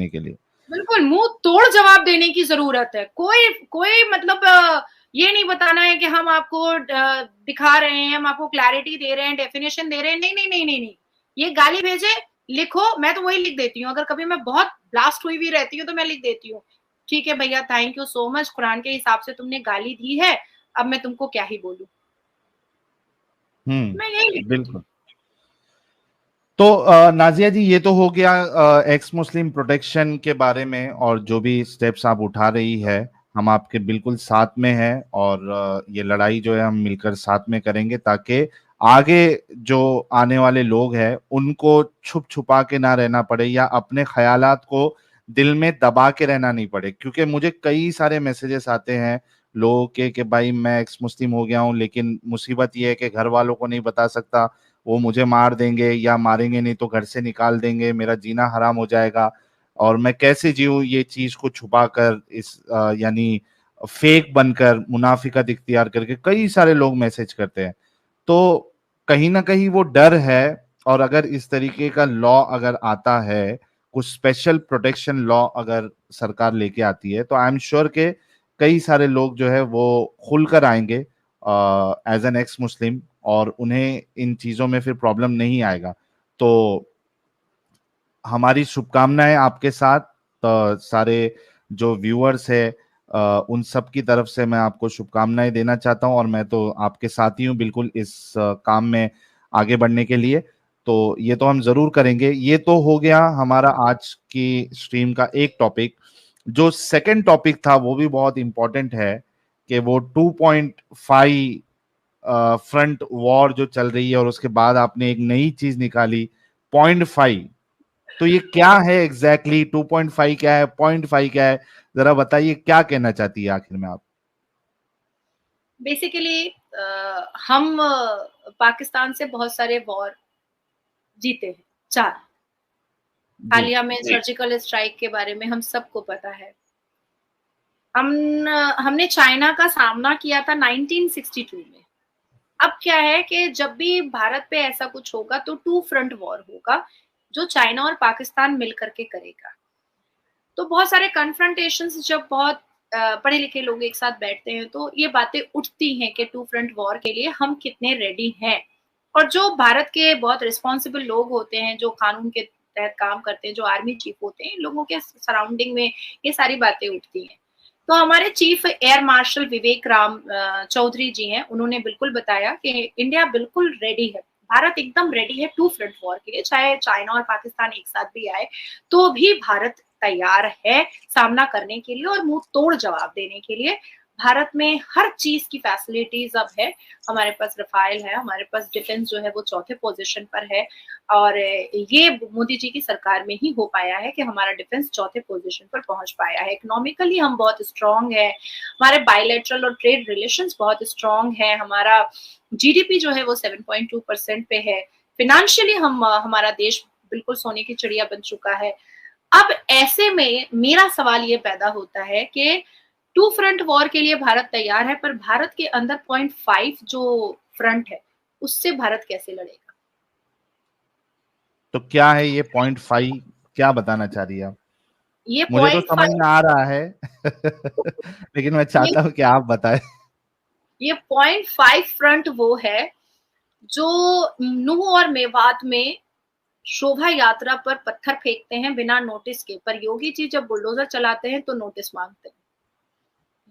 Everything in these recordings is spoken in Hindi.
देने के लिए। बिल्कुल मुंह तोड़ जवाब देने की जरूरत है। कोई कोई मतलब ये नहीं बताना है कि हम आपको दिखा रहे हैं, हम आपको क्लैरिटी दे रहे हैं, डेफिनेशन दे रहे हैं। नहीं नहीं नहीं नहीं नहीं, ये गाली भेजे लिखो, मैं तो वही लिख देती हूँ। अगर कभी मैं बहुत ब्लास्ट हुई भी रहती हूँ तो मैं लिख देती हूँ, ठीक है भैया, thank you so much, Quran के हिसाब से तुमने गाली दी है, अब मैं तुमको क्या ही बोलूं। मैं यही लिख देती हूँ। बिल्कुल। तो नाजिया जी, ये तो हो गया एक्स मुस्लिम प्रोटेक्शन के बारे में, और जो भी स्टेप्स आप उठा रही है हम आपके बिल्कुल साथ में हैं, और ये लड़ाई जो है हम मिलकर साथ में करेंगे, ताकि आगे जो आने वाले लोग हैं उनको छुप छुपा के ना रहना पड़े, या अपने ख्यालात को दिल में दबा के रहना नहीं पड़े। क्योंकि मुझे कई सारे मैसेजेस आते हैं लोगों के कि भाई मैं एक्स मुस्लिम हो गया हूँ, लेकिन मुसीबत ये है कि घर वालों को नहीं बता सकता, वो मुझे मार देंगे, या मारेंगे नहीं तो घर से निकाल देंगे, मेरा जीना हराम हो जाएगा, और मैं कैसे जीऊँ ये चीज को छुपा कर, इस यानी फेक बनकर, मुनाफिकत इख्तियार करके। कई सारे लोग मैसेज करते हैं, तो कहीं ना कहीं वो डर है। और अगर इस तरीके का लॉ अगर आता है, कुछ स्पेशल प्रोटेक्शन लॉ अगर सरकार लेके आती है, तो आई एम श्योर के कई सारे लोग जो है वो खुलकर आएंगे एज एन एक्स मुस्लिम, और उन्हें इन चीजों में फिर प्रॉब्लम नहीं आएगा। तो हमारी शुभकामनाएं आपके साथ। सारे जो व्यूअर्स है उन सब की तरफ से मैं आपको शुभकामनाएं देना चाहता हूं, और मैं तो आपके साथ ही हूं बिल्कुल इस काम में आगे बढ़ने के लिए। तो ये तो हम जरूर करेंगे। ये तो हो गया हमारा आज की स्ट्रीम का एक टॉपिक। जो सेकंड टॉपिक था वो भी बहुत इंपॉर्टेंट है, कि वो 2.5 फ्रंट वॉर जो चल रही है, और उसके बाद आपने एक नई चीज निकाली 0.5। तो ये क्या है एग्जैक्टली? 2.5 क्या है, 0.5 क्या है? जरा बताइए, क्या कहना चाहती है आखिर में आप? बेसिकली हम पाकिस्तान से बहुत सारे वॉर जीते हैं, 4। जी हालिया में सर्जिकल स्ट्राइक के बारे में हम सबको पता है। हमने चाइना का सामना किया था 1962 में। अब क्या है कि जब भी भारत पे ऐसा कुछ होगा तो 2 फ्रंट वॉर होगा, जो चाइना और पाकिस्तान मिलकर के करेगा। तो बहुत सारे कन्फ्रंटेशंस, जब बहुत पढ़े लिखे लोग एक साथ बैठते हैं तो ये बातें उठती हैं कि 2 फ्रंट वॉर के लिए हम कितने रेडी हैं। और जो भारत के बहुत रिस्पॉन्सिबल लोग होते हैं, जो कानून के तहत काम करते हैं, जो आर्मी चीफ होते हैं, इन लोगों के सराउंडिंग में ये सारी बातें उठती हैं। तो हमारे चीफ एयर मार्शल विवेक राम चौधरी जी हैं, उन्होंने बिल्कुल बताया कि इंडिया बिल्कुल रेडी है, भारत एकदम रेडी है 2 फ्रंट वॉर के लिए। चाहे चाइना और पाकिस्तान एक साथ भी आए तो भी भारत तैयार है सामना करने के लिए और मुंह तोड़ जवाब देने के लिए। भारत में हर चीज की फैसिलिटीज अब है। हमारे पास रफाइल है, हमारे पास डिफेंस जो है वो 4थे पोजीशन पर है, और ये मोदी जी की सरकार में ही हो पाया है कि हमारा डिफेंस 4थे पोजीशन पर पहुंच पाया है। इकोनॉमिकली हम बहुत स्ट्रांग है, हमारे बायलैटरल और ट्रेड रिलेशंस बहुत स्ट्रांग है, हमारा जीडीपी जो है वो 7.2% पे है। फिनेंशियली हमारा देश बिल्कुल सोने की चिड़िया बन चुका है। अब ऐसे में मेरा सवाल ये पैदा होता है कि 2 फ्रंट वॉर के लिए भारत तैयार है, पर भारत के अंदर 0.5 जो फ्रंट है उससे भारत कैसे लड़ेगा? तो क्या है ये 0.5? क्या बताना चाह रही है आप? ये मुझे तो पॉइंट समझ में फाइव आ रहा है लेकिन मैं ये चाहता हूं कि आप बताएं। ये 0.5 फ्रंट वो है जो नूह और मेवात में शोभा यात्रा पर पत्थर फेंकते हैं बिना नोटिस के, पर योगी जी जब बुलडोजर चलाते हैं तो नोटिस मांगते हैं।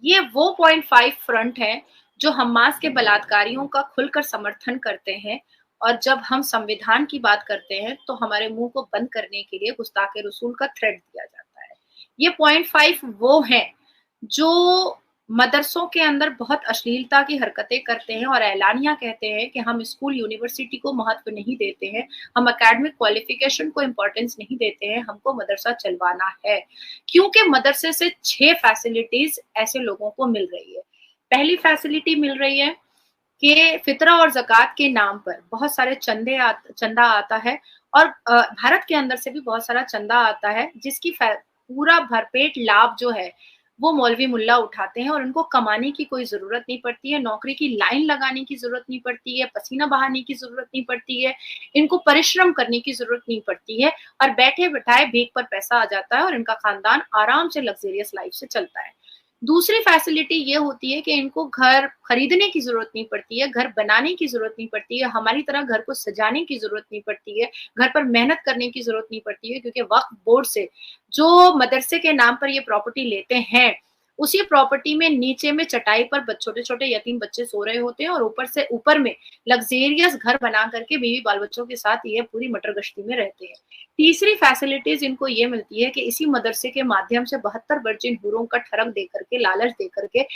ये वो 0.5 फ्रंट है जो हमास के बलात्कारियों का खुलकर समर्थन करते हैं, और जब हम संविधान की बात करते हैं तो हमारे मुंह को बंद करने के लिए गुस्ताखे रसूल का थ्रेट दिया जाता है। ये 0.5 वो है जो मदरसों के अंदर बहुत अश्लीलता की हरकतें करते हैं और एलानिया कहते हैं कि हम स्कूल यूनिवर्सिटी को महत्व नहीं देते हैं, हम एकेडमिक क्वालिफिकेशन को इम्पोर्टेंस नहीं देते हैं, हमको मदरसा चलवाना है। क्योंकि मदरसे से 6 फैसिलिटीज ऐसे लोगों को मिल रही है। पहली फैसिलिटी मिल रही है कि फितरा और ज़कात के नाम पर बहुत सारे चंदा आता है, और भारत के अंदर से भी बहुत सारा चंदा आता है, जिसकी पूरा भरपेट लाभ जो है वो मौलवी मुल्ला उठाते हैं और उनको कमाने की कोई जरूरत नहीं पड़ती है, नौकरी की लाइन लगाने की जरूरत नहीं पड़ती है, पसीना बहाने की जरूरत नहीं पड़ती है, इनको परिश्रम करने की जरूरत नहीं पड़ती है, और बैठे बिठाए भीख पर पैसा आ जाता है और इनका खानदान आराम से लग्जरियस लाइफ से चलता है। दूसरी फैसिलिटी ये होती है कि इनको घर खरीदने की जरूरत नहीं पड़ती है, घर बनाने की जरूरत नहीं पड़ती है, हमारी तरह घर को सजाने की जरूरत नहीं पड़ती है, घर पर मेहनत करने की जरूरत नहीं पड़ती है, क्योंकि वक्फ बोर्ड से जो मदरसे के नाम पर ये प्रॉपर्टी लेते हैं, उसी प्रॉपर्टी में नीचे में चटाई पर छोटे छोटे यतीम बच्चे सो रहे होते हैं और ऊपर में लग्जेरियस घर बना करके बीवी बाल बच्चों के साथ ये पूरी मटर गश्ती में रहते हैं। तीसरी फैसिलिटीज इनको ये मिलती है कि इसी मदरसे के माध्यम से 72 वर्जिन हूरों का ठरक दे करके, लालच दे करके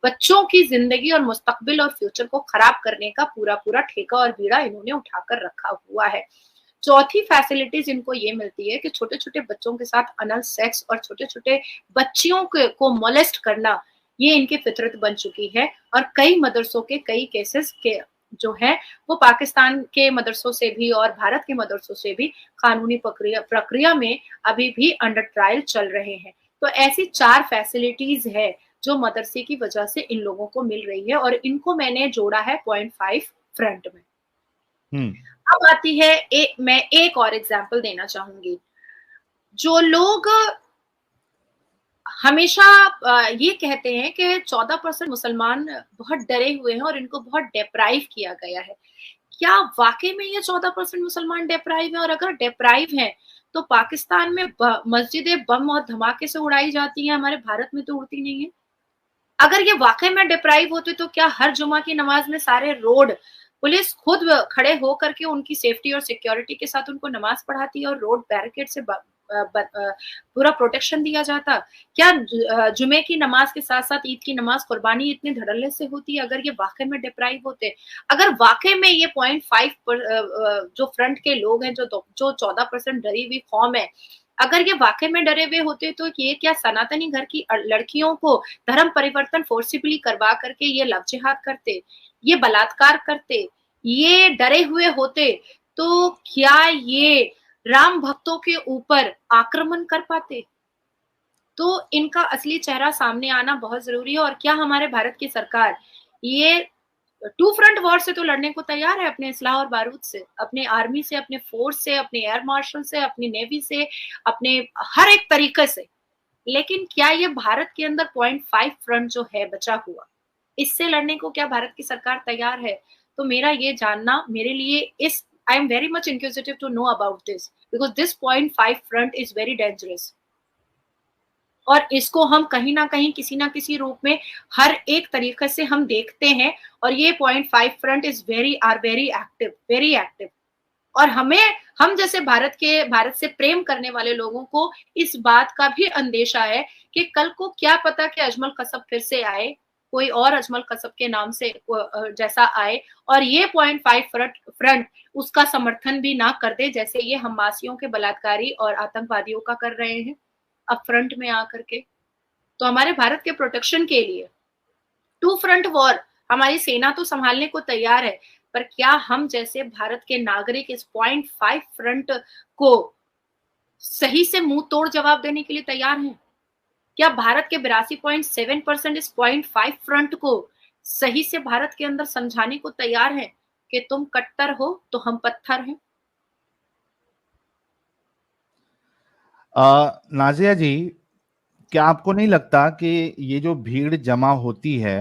बच्चों की जिंदगी और मुस्तकबिल और फ्यूचर को खराब करने का पूरा पूरा ठेका और बीड़ा इन्होंने उठाकर रखा हुआ है। चौथी फैसिलिटीज इनको ये मिलती है कि छोटे छोटे बच्चों के साथ अनल सेक्स और छोटे छोटे बच्चियों को मोलेस्ट करना ये इनकी फितरत बन चुकी है। और कई मदरसों के कई केसेस के जो है वो पाकिस्तान के मदरसों से भी और भारत के मदरसों से भी कानूनी प्रक्रिया में अभी भी अंडर ट्रायल चल रहे हैं। तो ऐसी 4 फैसिलिटीज है जो मदरसे की वजह से इन लोगों को मिल रही है, और इनको मैंने जोड़ा है 0.5 फ्रंट में। अब आती है मैं एक और एग्जाम्पल देना चाहूंगी। जो लोग हमेशा ये कहते हैं कि 14% मुसलमान बहुत डरे हुए हैं और इनको बहुत डेप्राइव किया गया है, क्या वाकई में ये 14% मुसलमान डेप्राइव है? और अगर डेप्राइव हैं तो पाकिस्तान में मस्जिदें बम और धमाके से उड़ाई जाती हैं, हमारे भारत में तो उड़ती नहीं है। अगर ये वाकई में डिप्राइव होते तो क्या हर जुमा की नमाज में सारे रोड पुलिस खुद खड़े होकर के उनकी सेफ्टी और सिक्योरिटी के साथ उनको नमाज पढ़ाती और रोड बैरिकेड से पूरा प्रोटेक्शन दिया जाता? क्या जुमे की नमाज के साथ साथ ईद की नमाज कुर्बानी इतने धड़ल्ले से होती है अगर ये वाकई में डिप्राइव होते? अगर वाकई में ये 0.5 जो फ्रंट के लोग हैं, जो 14% डरी हुई कौम है, अगर ये वाकई में डरे हुए होते तो ये क्या सनातनी घर की लड़कियों को धर्म परिवर्तन फोर्सिबली करवा करके ये लव जिहाद करते, ये बलात्कार करते? ये डरे हुए होते तो क्या ये राम भक्तों के ऊपर आक्रमण कर पाते? तो इनका असली चेहरा सामने आना बहुत जरूरी है। और क्या हमारे भारत की सरकार ये 2 फ्रंट वॉर से तो लड़ने को तैयार है, अपने इस्लाह और बारूद से, अपने आर्मी से, अपने फोर्स से, अपने एयर मार्शल से, अपनी नेवी से, अपने हर एक तरीके से, लेकिन क्या ये भारत के अंदर 0.5 फ्रंट जो है बचा हुआ, इससे लड़ने को क्या भारत की सरकार तैयार है? तो मेरा ये जानना मेरे लिए इस I am very much inquisitive to know about this, because this 0.5 front is very dangerous, और इसको हम कहीं ना कहीं किसी ना किसी रूप में हर एक तरीके से हम देखते हैं। और ये 0.5 फ्रंट इज वेरी एक्टिव। और हम जैसे भारत से प्रेम करने वाले लोगों को इस बात का भी अंदेशा है कि कल को क्या पता कि अजमल कसब फिर से आए, कोई और अजमल कसब के नाम से जैसा आए, और ये 0.5 फ्रंट उसका समर्थन भी ना कर दे, जैसे ये हमासियों के बलात्कारी और आतंकवादियों का कर रहे हैं अब फ्रंट में आकर के। तो हमारे भारत के प्रोटेक्शन के लिए 2 फ्रंट वॉर हमारी सेना तो संभालने को तैयार है, पर क्या हम जैसे भारत के नागरिक इस 0.5 फ्रंट को सही से मुंह तोड़ जवाब देने के लिए तैयार हैं? क्या भारत के 82.7% इस 0.5 फ्रंट को सही से भारत के अंदर समझाने को तैयार है कि तुम कट्टर हो तो हम पत्थर हैं? नाजिया जी, क्या आपको नहीं लगता कि ये जो भीड़ जमा होती है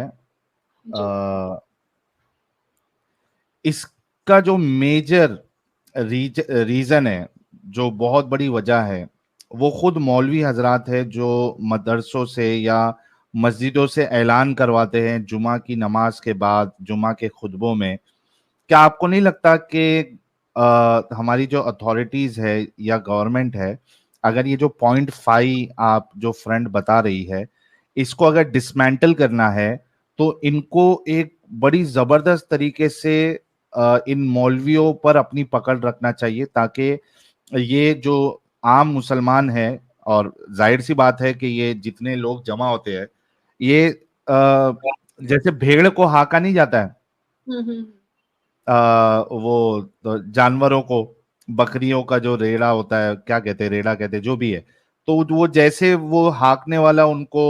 इसका जो मेजर रीजन है, जो बहुत बड़ी वजह है, वो खुद मौलवी हजरात है जो मदरसों से या मस्जिदों से ऐलान करवाते हैं जुमा की नमाज के बाद, जुमा के खुतबों में? क्या आपको नहीं लगता कि हमारी जो अथॉरिटीज है या गवर्नमेंट है, अगर ये जो 0.5 आप जो फ्रंट बता रही है, इसको अगर डिसमेंटल करना है तो इनको एक बड़ी जबरदस्त तरीके से इन मौलवियों पर अपनी पकड़ रखना चाहिए, ताकि ये जो आम मुसलमान है, और जाहिर सी बात है कि ये जितने लोग जमा होते हैं, ये जैसे भेड़ को हाका नहीं जाता है, वो तो जानवरों को, बकरियों का जो रेड़ा होता है, क्या कहते हैं, रेड़ा कहते हैं, जो भी है, तो वो जैसे वो हाकने वाला उनको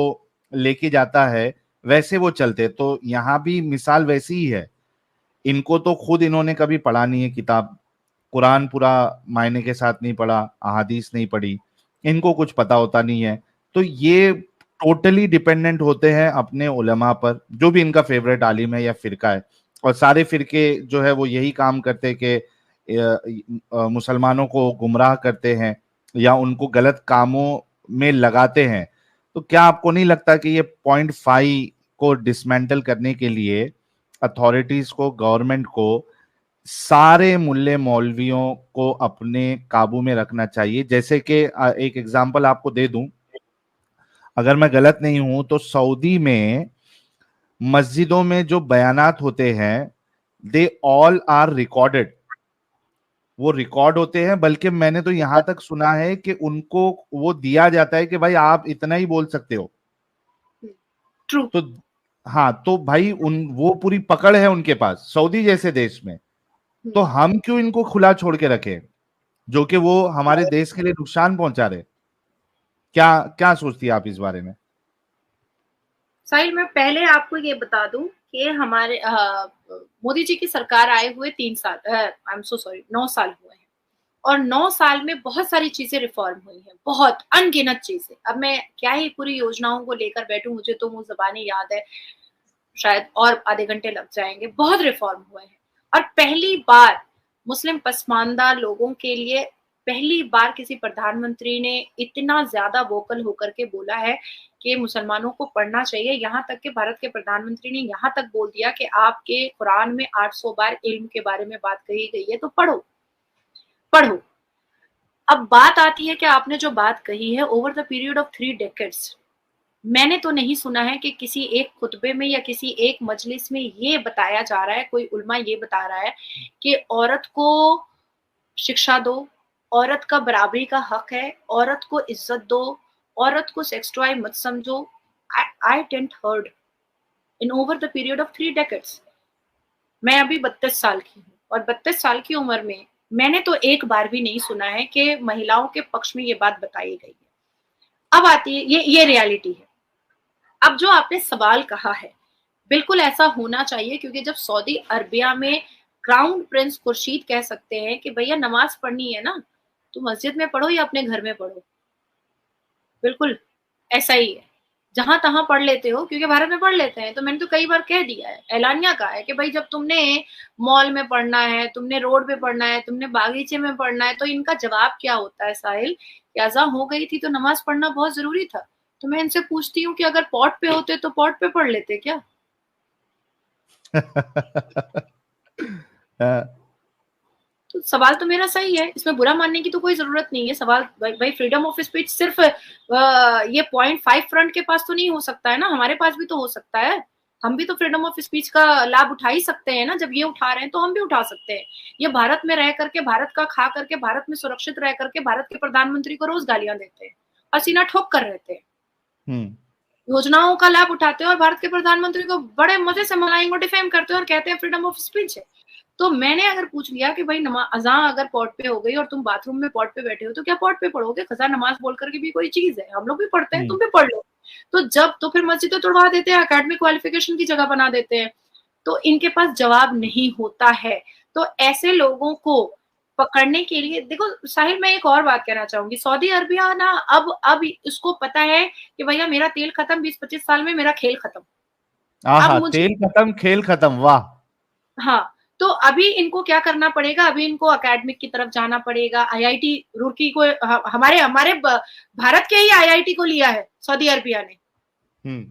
लेके जाता है वैसे वो चलते। तो यहाँ भी मिसाल वैसी ही है। इनको तो खुद इन्होंने कभी पढ़ा नहीं है किताब, कुरान पूरा मायने के साथ नहीं पढ़ा, अहादीस नहीं पढ़ी, इनको कुछ पता होता नहीं है। तो ये टोटली डिपेंडेंट होते हैं अपने उलमा पर, जो भी इनका फेवरेट आलिम है या फिरका है। और सारे फिरके जो है वो यही काम करते हैं कि मुसलमानों को गुमराह करते हैं या उनको गलत कामों में लगाते हैं। तो क्या आपको नहीं लगता कि ये .5 को डिसमेंटल करने के लिए अथॉरिटीज को, गवर्नमेंट को सारे मुल्ले मौलवियों को अपने काबू में रखना चाहिए? जैसे कि एक एग्जांपल आपको दे दूं, अगर मैं गलत नहीं हूं तो सऊदी में मस्जिदों में जो बयानात होते हैं दे ऑल आर रिकॉर्डेड, वो रिकॉर्ड होते हैं। बल्कि मैंने तो यहां तक सुना है कि उनको वो दिया जाता है कि भाई आप इतना ही बोल सकते हो। ट्रू। तो हाँ, तो भाई वो पूरी पकड़ है उनके पास सऊदी जैसे देश में। तो हम क्यों इनको खुला छोड़ के रखें, जो कि वो हमारे देश के लिए नुकसान पहुंचा रहे? क्या क्या सोचती है आप इस बारे में? साहिल, मैं पहले आपको ये बता दूं कि हमारे मोदी जी की सरकार आए हुए 3 साल, आई एम सो सॉरी, 9 साल हुए हैं। और 9 साल में बहुत सारी चीजें रिफॉर्म हुई हैं, बहुत अनगिनत चीजें। अब मैं क्या ही पूरी योजनाओं को लेकर बैठूं, मुझे तो मुंह जबानी याद है, शायद और आधे घंटे लग जाएंगे। बहुत रिफॉर्म हुए हैं। और पहली बार मुस्लिम पसमानदा लोगों के लिए पहली बार किसी प्रधानमंत्री ने इतना ज्यादा वोकल होकर के बोला है कि मुसलमानों को पढ़ना चाहिए। यहाँ तक कि भारत के प्रधानमंत्री ने यहाँ तक बोल दिया कि आपके कुरान में 800 बार इल्म के बारे में बात कही गई है, तो पढ़ो पढ़ो। अब बात आती है कि आपने जो बात कही है, over the period of 3 decades, मैंने तो नहीं सुना है कि किसी एक खुतबे में या किसी एक मजलिस में ये बताया जा रहा है, कोई उल्मा ये बता रहा है कि औरत को शिक्षा दो, औरत का बराबरी का हक है, औरत को इज्जत दो, औरत को सेक्स टॉय मत समझो। I didn't heard in over the period of 3 decades. मैं अभी 32 साल की हूँ और 32 साल की उम्र में मैंने तो एक बार भी नहीं सुना है कि महिलाओं के पक्ष में ये बात बताई गई है। अब आती है ये रियलिटी है। अब जो आपने सवाल कहा है, बिल्कुल ऐसा होना चाहिए, क्योंकि जब सऊदी अरबिया में क्राउन प्रिंस खुर्शीद कह सकते हैं कि भैया नमाज पढ़नी है ना, तो मस्जिद में पढ़ो या अपने घर में पढ़ो, बिल्कुल ऐसा ही है। जहां तहां पढ़ लेते हो, क्योंकि भारत में पढ़ लेते हैं। तो मैंने तो कई बार कह दिया है, ऐलानिया कहा है कि भाई जब तुमने मॉल में पढ़ना है, तुमने रोड पे पढ़ना है, तुमने बागीचे में पढ़ना है, तो इनका जवाब क्या होता है साहिल? कि अज़ान हो गई थी तो नमाज पढ़ना बहुत जरूरी था। तो मैं इनसे पूछती हूँ कि अगर पॉट पे होते तो पॉट पे पढ़ लेते क्या? तो सवाल तो मेरा सही है, इसमें बुरा मानने की तो कोई जरूरत नहीं है। सवाल भाई फ्रीडम ऑफ स्पीच सिर्फ ये .5 फ्रंट के पास तो नहीं हो सकता है ना, हमारे पास भी तो हो सकता है। हम भी तो फ्रीडम ऑफ स्पीच का लाभ उठा ही सकते हैं ना। जब ये उठा रहे हैं तो हम भी उठा सकते हैं। ये भारत में रह करके, भारत का खा करके, भारत में सुरक्षित रह करके भारत के प्रधानमंत्री को रोज गालियां देते हैं और सीना ठोक कर रहते हैं, योजनाओं का लाभ उठाते हैं और भारत के प्रधानमंत्री को बड़े मजे से मनाएंगे, डिफेम करते हैं और कहते हैं फ्रीडम ऑफ स्पीच है। तो मैंने अगर पूछ लिया कि भाई अज़ान अगर पॉट पे हो गई और तुम बाथरूम में पॉट पे बैठे हो, तो क्या पॉट पे पढ़ोगे? कज़ा नमाज बोल करके भी कोई चीज है, हम लोग भी पढ़ते हैं, तुम भी पढ़ लो। तो जब तो फिर मस्जिदें तोड़वा देते हैं, अकेडमिक क्वालिफिकेशन की जगह बना देते हैं। तो इनके पास जवाब नहीं होता है। तो ऐसे लोगों को पकड़ने के लिए, देखो साहिल, मैं एक और बात कहना चाहूंगी। सऊदी अरबिया ना अब इसको पता है कि भैया मेरा तेल खत्म, 20-25 साल में मेरा खेल खत्म। अब मुझे तेल खत्म खेल खत्म, वाह। हाँ, तो अभी इनको क्या करना पड़ेगा? अभी इनको एकेडमिक की तरफ जाना पड़ेगा। आईआईटी रुड़की को हमारे हमारे भारत के ही आईआईटी को लिया है सऊदी अरबिया ने।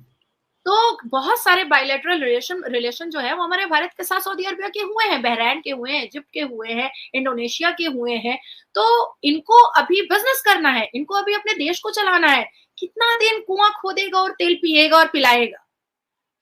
तो बहुत सारे बायलैटरल रिलेशन जो है वो हमारे भारत के साथ सऊदी अरबिया के हुए हैं, बहरीन के हुए हैं, इजिप्ट के हुए हैं, इंडोनेशिया के हुए हैं। तो इनको अभी बिजनेस करना है, इनको अभी अपने देश को चलाना है। कितना दिन कुआं खोदेगा और तेल पिएगा और पिलाएगा?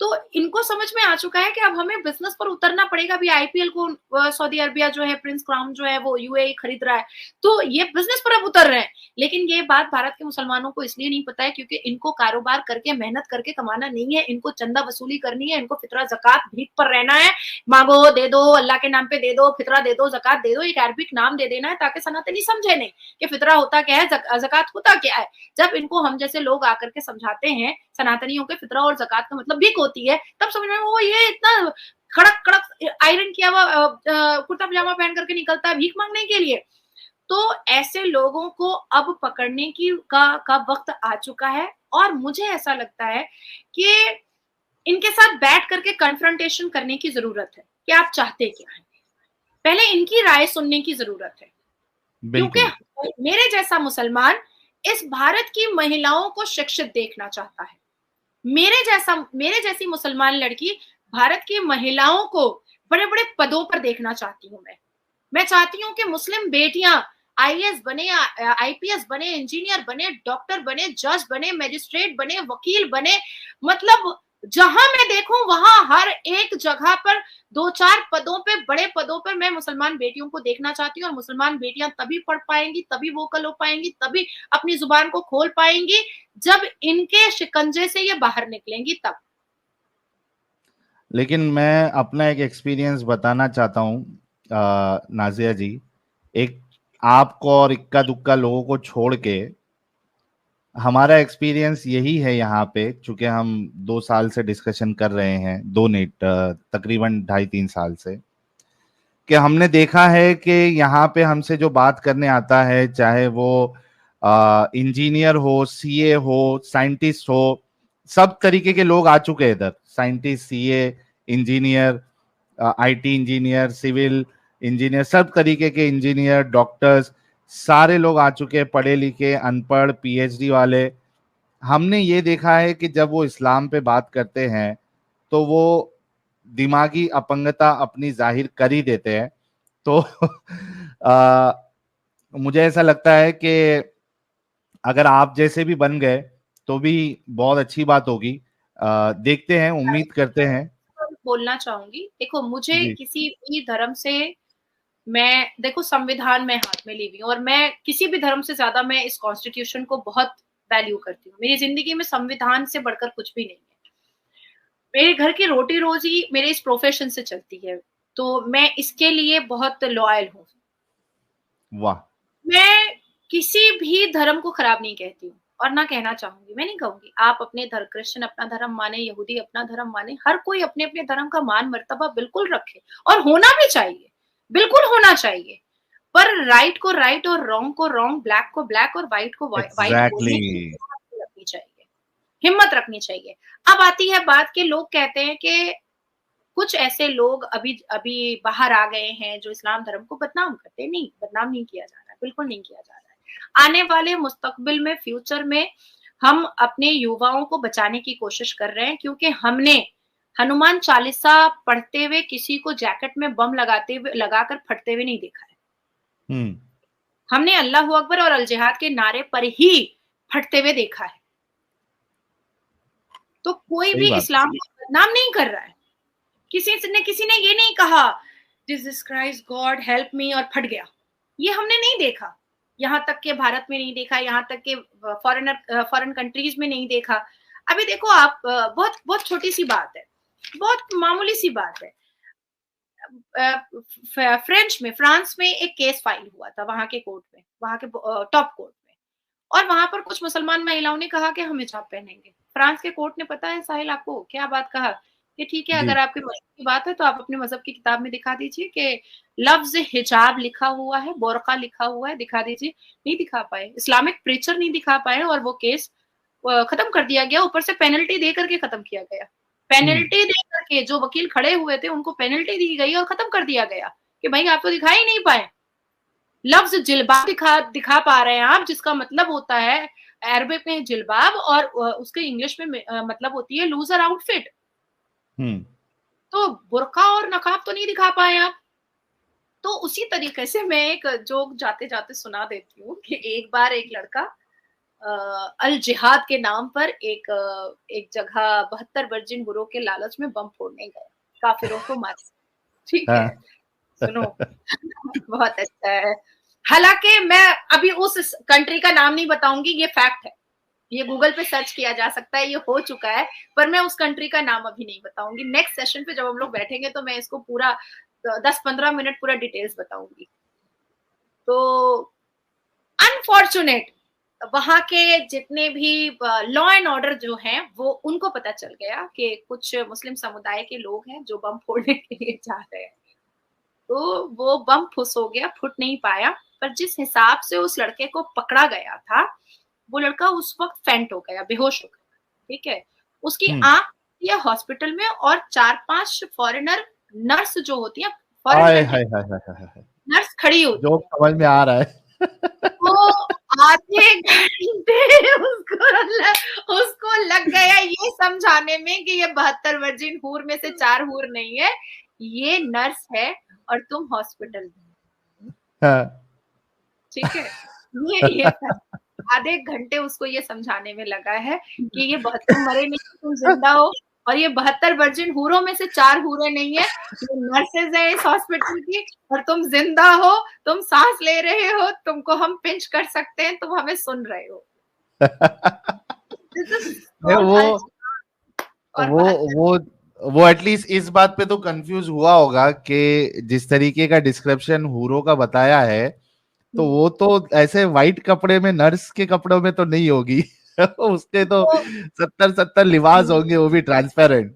तो इनको समझ में आ चुका है कि अब हमें बिजनेस पर उतरना पड़ेगा। अभी आईपीएल को सऊदी अरबिया जो है, प्रिंस क्राउन जो है वो यूएई खरीद रहा है, तो ये बिजनेस पर अब उतर रहे हैं। लेकिन ये बात भारत के मुसलमानों को इसलिए नहीं पता है क्योंकि इनको कारोबार करके, मेहनत करके कमाना नहीं है, इनको चंदा वसूली करनी है, इनको फितरा ज़कात भीख पर रहना है। मांगो दे दो, अल्लाह के नाम पे दे दो, फितरा दे दो, ज़कात दे दो, एक अरबिक नाम दे देना है ताकि सनातनी समझे नहीं कि फितरा होता क्या है, ज़कात होता क्या है। जब इनको हम जैसे लोग आकर के समझाते हैं सनातनियों के फितरा और ज़कात का मतलब भीख होती है, तब समझ में वो ये इतना कड़क कड़क आयरन किया हुआ कुर्ता पजामा पहन करके निकलता है भीख मांगने के लिए। तो ऐसे लोगों को अब पकड़ने की का वक्त आ चुका है। और मुझे ऐसा लगता है कि इनके साथ बैठ करके कन्फ्रंटेशन करने की जरूरत है कि आप चाहते क्या हैं। पहले इनकी राय सुनने की जरूरत है, क्योंकि मेरे जैसा मुसलमान इस भारत की महिलाओं को शिक्षित देखना चाहता है। मेरे जैसी मुसलमान लड़की भारत की महिलाओं को बड़े बड़े पदों पर देखना चाहती हूँ। मैं चाहती हूँ कि मुस्लिम बेटियां आईएएस बने, आईपीएस बने, इंजीनियर बने, डॉक्टर बने, जज बने, मजिस्ट्रेट बने, वकील बने। मतलब जहां मैं देखूं वहां हर एक जगह पर 2-4 पदों पे, बड़े पदों पर मैं मुसलमान बेटियों को देखना चाहती हूँ। और मुसलमान बेटियां तभी पढ़ पाएंगी, तभी वोकल हो पाएंगी, तभी अपनी जुबान को खोल पाएंगी जब इनके शिकंजे से ये बाहर निकलेंगी तब। लेकिन मैं अपना एक एक्सपीरियंस बताना चाहता हूँ नाजिया जी। एक आपको और इक्का दुक्का लोगों को छोड़ के हमारा एक्सपीरियंस यही है यहाँ पे, चूंकि हम 2 साल से डिस्कशन कर रहे हैं, दो नहीं तकरीबन 2.5-3 साल से, कि हमने देखा है कि यहाँ पे हमसे जो बात करने आता है, चाहे वो इंजीनियर हो, सीए हो, साइंटिस्ट हो, सब तरीके के लोग आ चुके हैं इधर। Scientist, CA, engineer, IT engineer, civil engineer, सब तरीके के इंजीनियर, डॉक्टर्स, सारे लोग आ चुके हैं, पढ़े लिखे, अनपढ़, पीएचडी वाले। हमने ये देखा है कि जब वो इस्लाम पे बात करते हैं तो वो दिमागी अपंगता अपनी जाहिर कर ही देते हैं। तो मुझे ऐसा लगता है कि अगर आप जैसे भी बन गए तो भी बहुत अच्छी बात होगी। देखते हैं, उम्मीद करते हैं। बोलना चाहूंगी, देखो मुझे जी किसी भी धर्म से, मैं देखो संविधान में हाथ में ली हुई हूँ और मैं किसी भी धर्म से ज्यादा मैं इस कॉन्स्टिट्यूशन को बहुत वैल्यू करती हूँ। मेरी जिंदगी में संविधान से बढ़कर कुछ भी नहीं है। मेरे घर की रोटी रोजी मेरे इस प्रोफेशन से चलती है, तो मैं इसके लिए बहुत लॉयल हूँ। वाह। मैं किसी भी धर्म को खराब नहीं कहती हूँ और ना कहना चाहूंगी। मैं नहीं कहूंगी आप अपने धर्म, क्रिश्चियन अपना धर्म माने, यहूदी अपना धर्म माने, हर कोई अपने अपने धर्म का मान मर्तबा बिल्कुल रखे और होना भी चाहिए, बिल्कुल होना चाहिए। पर राइट को राइट और रॉन्ग को रॉन्ग, ब्लैक को ब्लैक और व्हाइट को व्हाइट एग्जैक्टली। बोलने की हिम्मत रखनी चाहिए, हिम्मत रखनी चाहिए। अब आती है बात के लोग कहते हैं कि कुछ ऐसे लोग अभी अभी बाहर आ गए हैं जो इस्लाम धर्म को बदनाम करते हैं। नहीं, बदनाम नहीं किया जा रहा है, बिल्कुल नहीं किया जा रहा है। आने वाले मुस्तकबिल में, फ्यूचर में हम अपने युवाओं को बचाने की कोशिश कर रहे हैं, क्योंकि हमने हनुमान चालीसा पढ़ते हुए किसी को जैकेट में बम लगाते हुए, लगाकर फटते हुए नहीं देखा है। हमने अल्लाह अकबर और अल जिहाद के नारे पर ही फटते हुए देखा है। तो कोई सही भी बात। इस्लाम को बदनाम नहीं कर रहा है। किसी ने ये नहीं कहा Jesus Christ God help me और फट गया। ये हमने नहीं देखा, यहाँ तक के भारत में नहीं देखा, यहाँ तक के फॉरेन कंट्रीज में नहीं देखा। अभी देखो आप, बहुत बहुत छोटी सी बात है, बहुत मामूली सी बात है। फ्रांस में एक केस फाइल हुआ था वहां के कोर्ट में, वहां के टॉप कोर्ट में, और वहां पर कुछ मुसलमान महिलाओं ने कहा कि हम हिजाब पहनेंगे। फ्रांस के कोर्ट ने, पता है साहिल आपको क्या बात कहा कि ठीक है, जी अगर आपके मजहब की बात है तो आप अपने मजहब की किताब में दिखा दीजिए कि लफ्ज हिजाब लिखा हुआ है, बोरका लिखा हुआ है, दिखा दीजिए। नहीं दिखा पाए, इस्लामिक प्रीचर नहीं दिखा पाए और वो केस खत्म कर दिया गया। ऊपर से पेनल्टी दे करके खत्म किया गया। पेनल्टी दे करके जो वकील खड़े हुए थे उनको पेनल्टी दी गई और खत्म कर दिया गया कि भाई आप तो दिखा ही नहीं पाए। लफ्ज जिल्बाब दिखा पा रहे हैं आप, जिसका मतलब होता है अरबिक में जिल्बाब और उसके इंग्लिश में मतलब होती है लूजर आउटफिट। तो बुर्का और नकाब तो नहीं दिखा पाए आप। तो उसी तरीके से मैं एक जोक जाते जाते सुना देती हूँ कि एक बार एक लड़का अल जिहाद के नाम पर एक जगह 72 वर्जिन हुरों के लालच में बम फोड़ने गए, काफिरों को मार। ठीक है, हाँ। सुनो। बहुत अच्छा है। हालांकि मैं अभी उस कंट्री का नाम नहीं बताऊंगी, ये फैक्ट है, ये गूगल पे सर्च किया जा सकता है, ये हो चुका है, पर मैं उस कंट्री का नाम अभी नहीं बताऊंगी। नेक्स्ट सेशन पे जब हम लोग बैठेंगे तो मैं इसको पूरा 10-15 मिनट पूरा डिटेल्स बताऊंगी। तो अनफॉर्चुनेट वहां के जितने भी लॉ एंड ऑर्डर जो हैं वो उनको पता चल गया कि कुछ मुस्लिम समुदाय के लोग हैं जो बम फोड़ने के लिए जा रहे हैं, तो वो बम फुस हो गया, फुट नहीं पाया। पर जिस हिसाब से उस लड़के को पकड़ा गया था, वो लड़का उस वक्त फेंट हो गया, बेहोश हो गया। ठीक है, उसकी आंख या हॉस्पिटल में, और 4-5 फॉरेनर नर्स जो होती है, हाय फॉरेनर हाय हाय हाय हाय, नर्स खड़ी होती जो है। समझ में आ रहा है। वो आधे घंटे उसको लग गया ये समझाने में कि ये 72 वर्जिन हूर में से 4 हूर नहीं है, ये नर्स है और तुम हॉस्पिटल में। हाँ। ठीक है, ये आधे घंटे उसको ये समझाने में लगा है कि ये तुम मरे नहीं, तुम जिंदा हो, और ये 72 वर्जिन हूरों में से 4 हूरें नहीं है, ये नर्सेज है इस हॉस्पिटल की, और तुम जिंदा हो, तुम सांस ले रहे हो, तुमको हम पिंच कर सकते हैं, तुम हमें सुन रहे हो। नहीं, और वो 72 वो एटलीस्ट इस बात पे तो कंफ्यूज हुआ होगा कि जिस तरीके का डिस्क्रिप्शन हूरो का बताया है, तो वो तो ऐसे व्हाइट कपड़े में, नर्स के कपड़ों में तो नहीं होगी। उसके तो तो 70-70 लिबास होंगे, वो भी ट्रांसपेरेंट।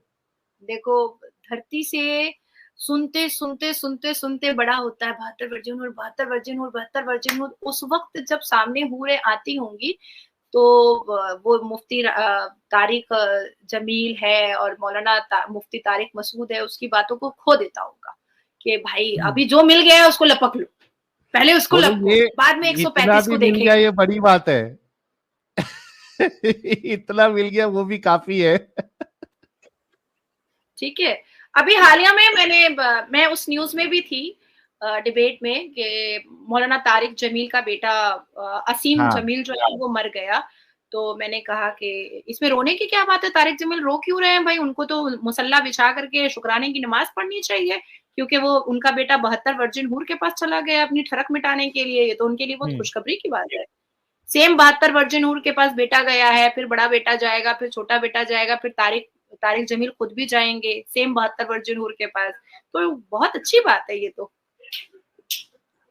देखो, धरती से सुनते सुनते सुनते सुनते बड़ा होता है 72 वर्जिन हूर, 72 वर्जिन हूर, 72 वर्जिन हूर। उस वक्त जब सामने हूरें आती होंगी तो वो मुफ्ती तारिक जमील है और मौलाना मुफ्ती तारिक मसूद है, उसकी बातों को खो देता होगा कि भाई अभी जो मिल गया है उसको लपक लो, पहले उसको बोले लपको, ये बाद में इतना 135 भी को मिल गया, देखेंगे। ये बड़ी बात है। इतना मिल गया वो भी काफी है। ठीक है, अभी हालिया में मैं उस न्यूज में भी थी, डिबेट में, कि मौलाना तारिक जमील का बेटा असीम हाँ। जमील जो है वो मर गया। तो मैंने कहा कि इसमें रोने की क्या बात है, तारिक जमील रो क्यों रहे हैं भाई, उनको तो मुसल्ला बिछा करके शुक्राने की नमाज पढ़नी चाहिए, क्योंकि वो उनका बेटा 72 वर्जिन हूर के पास चला गया अपनी ठरक मिटाने के लिए, ये तो उनके लिए बहुत खुशखबरी की बात है। सेम 72 वर्जिन हूर के पास बेटा गया है, फिर बड़ा बेटा जाएगा, फिर छोटा बेटा जाएगा, फिर तारिक तारिक जमील खुद भी जाएंगे सेम 72 वर्जिन हूर के पास। तो बहुत अच्छी बात है ये तो।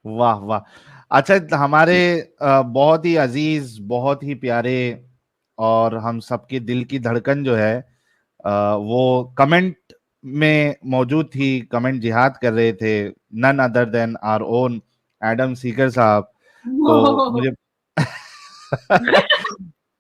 वाह वाह। अच्छा, हमारे बहुत ही अजीज, बहुत ही प्यारे, और हम सबके दिल की धड़कन जो है, वो कमेंट में मौजूद थी, कमेंट जिहाद कर रहे थे, none other than our own Adam सीकर साहब। तो मुझे